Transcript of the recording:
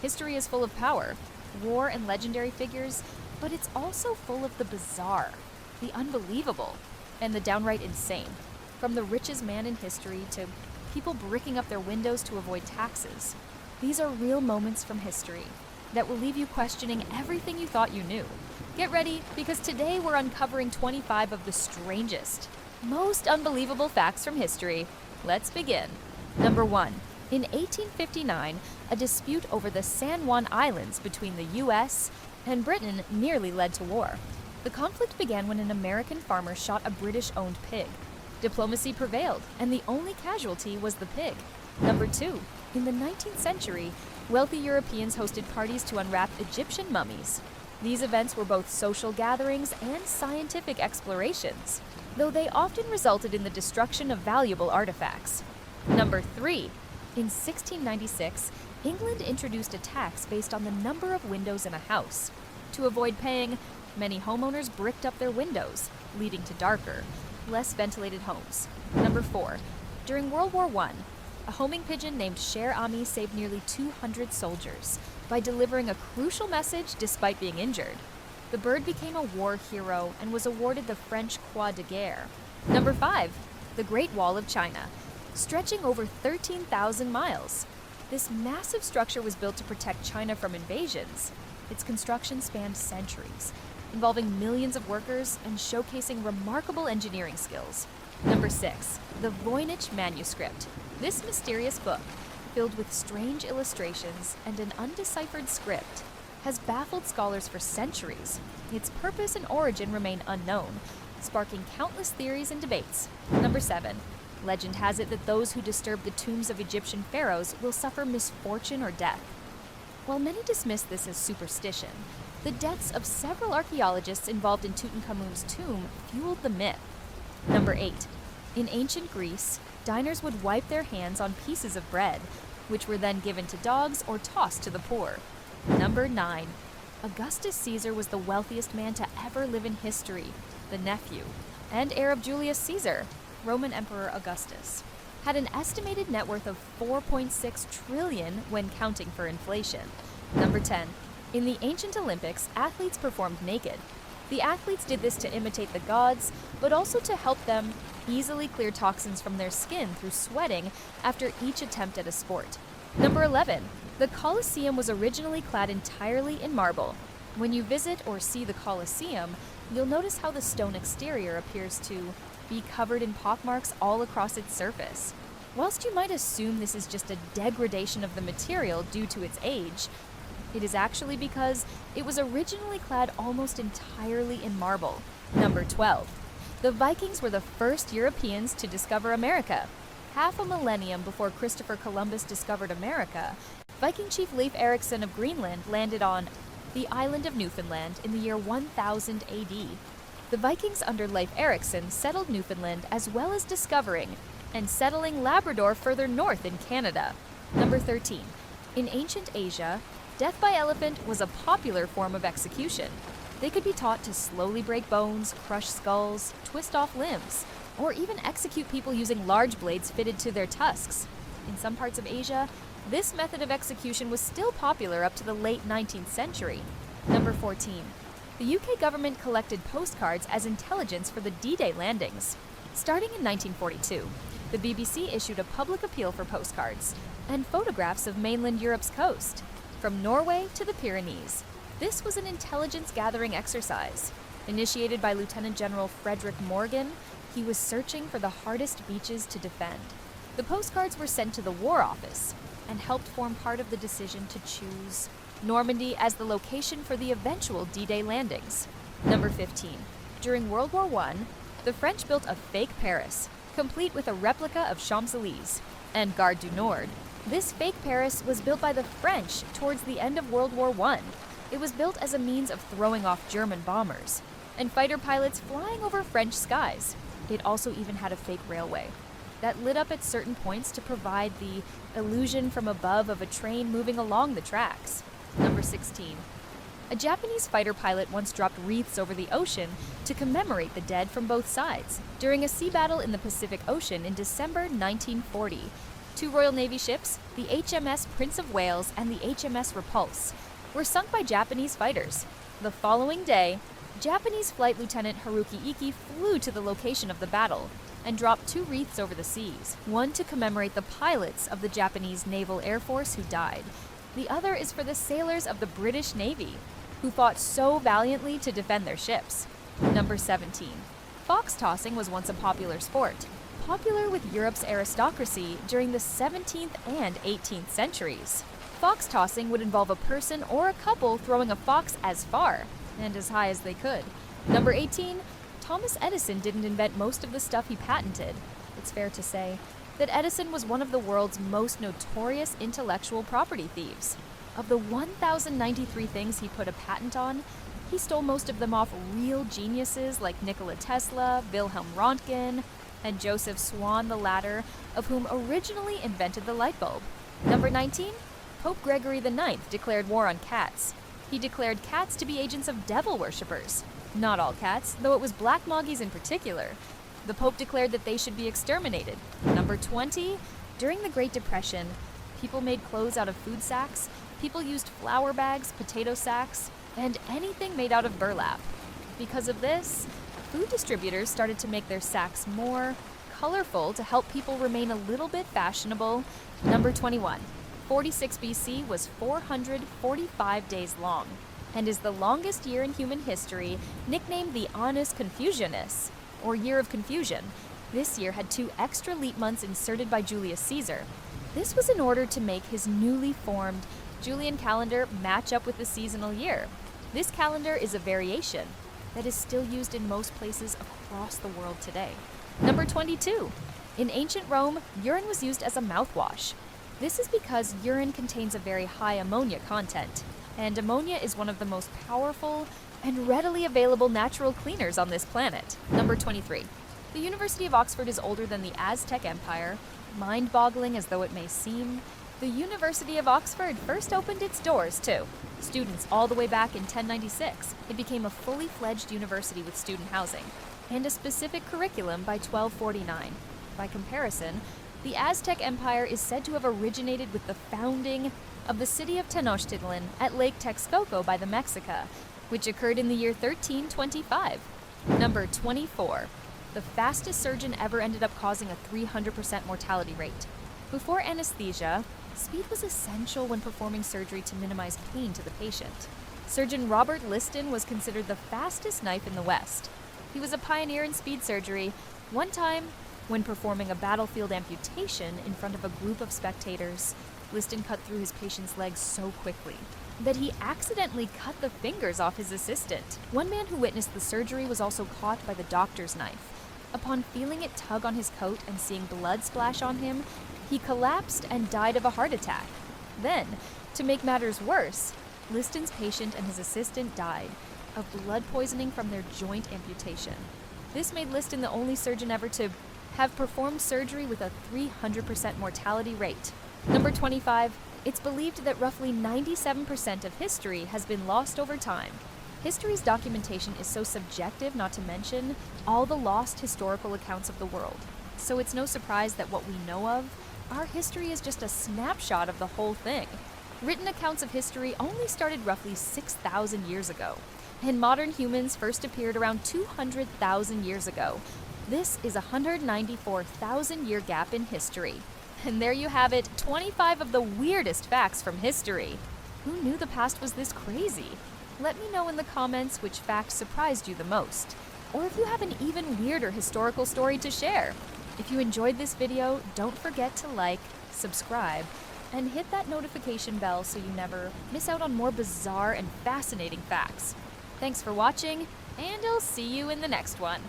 History is full of power, war, and legendary figures, but it's also full of the bizarre, the unbelievable, and the downright insane. From the richest man in history to people bricking up their windows to avoid taxes. These are real moments from history that will leave you questioning everything you thought you knew. Get ready, because today we're uncovering 25 of the strangest, most unbelievable facts from history. Let's begin. Number 1. In 1859, a dispute over the San Juan Islands between the U.S. and Britain nearly led to war. The conflict began when an American farmer shot a British-owned pig. Diplomacy prevailed, and the only casualty was the pig. Number 2. In the 19th century, wealthy Europeans hosted parties to unwrap Egyptian mummies. These events were both social gatherings and scientific explorations, though they often resulted in the destruction of valuable artifacts. Number 3. In 1696, England introduced a tax based on the number of windows in a house. To avoid paying, many homeowners bricked up their windows, leading to darker, less ventilated homes. Number 4. During World War I, a homing pigeon named Cher Ami saved nearly 200 soldiers by delivering a crucial message despite being injured. The bird became a war hero and was awarded the French Croix de Guerre. Number 5. The Great Wall of China, stretching over 13,000 miles. This massive structure was built to protect China from invasions. Its construction spanned centuries, involving millions of workers and showcasing remarkable engineering skills. Number 6. The Voynich Manuscript. This mysterious book, filled with strange illustrations and an undeciphered script, has baffled scholars for centuries. Its purpose and origin remain unknown, sparking countless theories and debates. Number 7. Legend has it that those who disturb the tombs of Egyptian pharaohs will suffer misfortune or death. While many dismiss this as superstition, the deaths of several archaeologists involved in Tutankhamun's tomb fueled the myth. Number 8. In ancient Greece, diners would wipe their hands on pieces of bread, which were then given to dogs or tossed to the poor. Number 9. Augustus Caesar was the wealthiest man to ever live in history, the nephew and heir of Julius Caesar, Roman Emperor Augustus. Had an estimated net worth of $4.6 trillion when counting for inflation. Number 10. In the ancient Olympics, athletes performed naked. The athletes did this to imitate the gods, but also to help them easily clear toxins from their skin through sweating after each attempt at a sport. Number 11. The Colosseum was originally clad entirely in marble. When you visit or see the Colosseum, you'll notice how the stone exterior appears to be covered in pockmarks all across its surface. Whilst you might assume this is just a degradation of the material due to its age, it is actually because it was originally clad almost entirely in marble. Number 12. The Vikings were the first Europeans to discover America. Half a millennium before Christopher Columbus discovered America, Viking chief Leif Erikson of Greenland landed on the island of Newfoundland in the year 1000 AD. The Vikings under Leif Erikson settled Newfoundland as well as discovering and settling Labrador further north in Canada. Number 13. In ancient Asia, death by elephant was a popular form of execution. They could be taught to slowly break bones, crush skulls, twist off limbs, or even execute people using large blades fitted to their tusks. In some parts of Asia, this method of execution was still popular up to the late 19th century. Number 14. The UK government collected postcards as intelligence for the D-Day landings. Starting in 1942, the BBC issued a public appeal for postcards and photographs of mainland Europe's coast, from Norway to the Pyrenees. This was an intelligence-gathering exercise. Initiated by Lieutenant General Frederick Morgan, he was searching for the hardest beaches to defend. The postcards were sent to the War Office and helped form part of the decision to choose Normandy as the location for the eventual D-Day landings. Number 15. During World War I, the French built a fake Paris, complete with a replica of Champs-Élysées and Gare du Nord. This fake Paris was built by the French towards the end of World War I. It was built as a means of throwing off German bombers and fighter pilots flying over French skies. It also even had a fake railway that lit up at certain points to provide the illusion from above of a train moving along the tracks. Number 16. A Japanese fighter pilot once dropped wreaths over the ocean to commemorate the dead from both sides. During a sea battle in the Pacific Ocean in December 1940, Two Royal Navy ships, the HMS Prince of Wales and the HMS Repulse, were sunk by Japanese fighters. The following day, Japanese Flight Lieutenant Haruki Iki flew to the location of the battle and dropped 2 wreaths over the seas, one to commemorate the pilots of the Japanese Naval Air Force who died. The other is for the sailors of the British Navy, who fought so valiantly to defend their ships. Number 17. Fox tossing was once a popular sport, popular with Europe's aristocracy during the 17th and 18th centuries. Fox tossing would involve a person or a couple throwing a fox as far and as high as they could. Number 18. Thomas Edison didn't invent most of the stuff he patented. It's fair to say that Edison was one of the world's most notorious intellectual property thieves. Of the 1,093 things he put a patent on, he stole most of them off real geniuses like Nikola Tesla, Wilhelm Röntgen, and Joseph Swan the latter, of whom originally invented the light bulb. Number 19. Pope Gregory IX declared war on cats. He declared cats to be agents of devil worshippers. Not all cats, though it was black moggies in particular. The Pope declared that they should be exterminated. Number 20. During the Great Depression, people made clothes out of food sacks, people used flour bags, potato sacks, and anything made out of burlap. Because of this, food distributors started to make their sacks more colorful to help people remain a little bit fashionable. Number 21. 46 BC was 445 days long, and is the longest year in human history, nicknamed the Annus Confusionis, or Year of Confusion. This year had 2 extra leap months inserted by Julius Caesar. This was in order to make his newly formed Julian calendar match up with the seasonal year. This calendar is a variation that is still used in most places across the world today. Number 22. In ancient Rome, urine was used as a mouthwash. This is because urine contains a very high ammonia content, and ammonia is one of the most powerful and readily available natural cleaners on this planet. Number 23. The University of Oxford is older than the Aztec Empire. Mind-boggling as though it may seem, the University of Oxford first opened its doors to students all the way back in 1096. It became a fully fledged university with student housing and a specific curriculum by 1249. By comparison, the Aztec Empire is said to have originated with the founding of the city of Tenochtitlan at Lake Texcoco by the Mexica, which occurred in the year 1325. Number 24. The fastest surgeon ever ended up causing a 300% mortality rate. Before anesthesia, speed was essential when performing surgery to minimize pain to the patient. Surgeon Robert Liston was considered the fastest knife in the West. He was a pioneer in speed surgery. One time, when performing a battlefield amputation in front of a group of spectators, Liston cut through his patient's legs so quickly that he accidentally cut the fingers off his assistant. One man who witnessed the surgery was also caught by the doctor's knife. Upon feeling it tug on his coat and seeing blood splash on him, he collapsed and died of a heart attack. Then, to make matters worse, Liston's patient and his assistant died of blood poisoning from their joint amputation. This made Liston the only surgeon ever to have performed surgery with a 300% mortality rate. Number 25. It's believed that roughly 97% of history has been lost over time. History's documentation is so subjective, not to mention all the lost historical accounts of the world. So it's no surprise that what we know of, our history is just a snapshot of the whole thing. Written accounts of history only started roughly 6,000 years ago, and modern humans first appeared around 200,000 years ago. This is a 194,000-year gap in history. And there you have it, 25 of the weirdest facts from history. Who knew the past was this crazy? Let me know in the comments which fact surprised you the most, or if you have an even weirder historical story to share. If you enjoyed this video, don't forget to like, subscribe, and hit that notification bell so you never miss out on more bizarre and fascinating facts. Thanks for watching, and I'll see you in the next one.